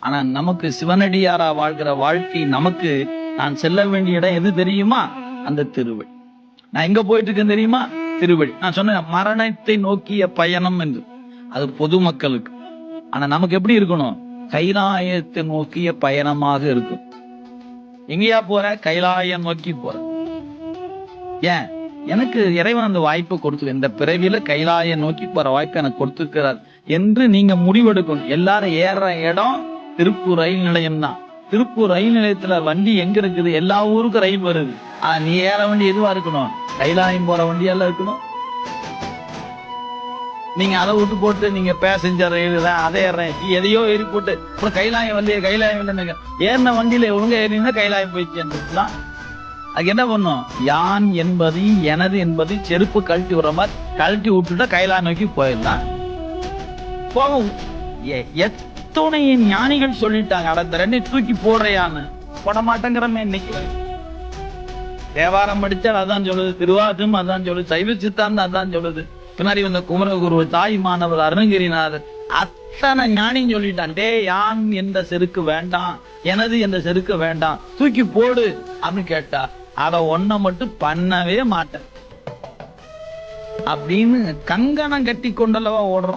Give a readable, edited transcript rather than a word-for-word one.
ஆனா நமக்கு சிவனடியாரா வாழ்கிற வாழ்க்கை நமக்கு நான் செல்ல வேண்டிய இடம் எது தெரியுமா? அந்த திருவடி. நான் எங்க போயிட்டு இருக்கேன் தெரியுமா? திருவடி. நான் சொன்னேன் மரணத்தை நோக்கிய பயணம் என்று, அது பொதுமக்களுக்கு. ஆனா நமக்கு எப்படி இருக்கணும்? கைலாயத்தை நோக்கிய பயணமாக இருக்கும். எங்கேயா போற? கைலாயம் நோக்கி போற. ஏன்? எனக்கு இறைவன் அந்த வாய்ப்பை கொடுத்து, இந்த பிறவியில கைலாயம் நோக்கி போற வாய்ப்பை எனக்கு கொடுத்துருக்கிறார் என்று நீங்க முடிவெடுக்கணும். எல்லாரும் ஏற இடம் திருப்பூர் ரயில் நிலையம் தான். திருப்பூர் ரயில் நிலையத்துல வண்டி எங்க இருக்குது? எல்லா ஊருக்கும் ரயில் வருது. நீ ஏற வண்டி எதுவா இருக்கணும்? கைலாயம் போற வண்டியெல்லாம் இருக்கணும். நீங்க அதை விட்டு போட்டு நீங்க பேசஞ்சர் ரயில் தான் அதை ஏறேன், எதையோ ஏறி போட்டு அப்புறம் கைலாயம் வரலையே, கைலாயம் இல்லைன்னு ஏறின வண்டியில ஒழுங்க ஏறினா கைலாயம் போய் சேர்ந்துக்கலாம். அதுக்கு என்ன பண்ணும்? யான் என்பது எனது என்பது செருப்பு கழட்டி விடுற மாதிரி கழட்டி விட்டுட்டா கைலாயம் நோக்கி போயிடலாம். போகும். எத்தனை ஞானிகள் சொல்லிட்டாங்க, அடுத்த ரெண்டு தூக்கி போடுறையான்னு. போட மாட்டேங்கிறமே இன்னைக்கு. தேவாரம் படிச்சால் அதான் சொல்லுது, திருவாசகம் அதான் சொல்லுது, சைவ சித்தாந்தம் அதான் சொல்லுது. பின்னாடி வந்த குமரகுரு, தாய் மாணவர் அருணகிரிநாதர், அத்தனை ஞானின்னு சொல்லிட்டான். டே, யான் என்ற செருக்கு வேண்டாம், எனது என்ற செருக்கு வேண்டாம், தூக்கி போடு அப்படின்னு கேட்டா அத ஒன்ன மட்டும் பண்ணவே மாட்டேன் அப்படின்னு கங்கணம் கட்டி கொண்டல்லவா ஓடுறோம்.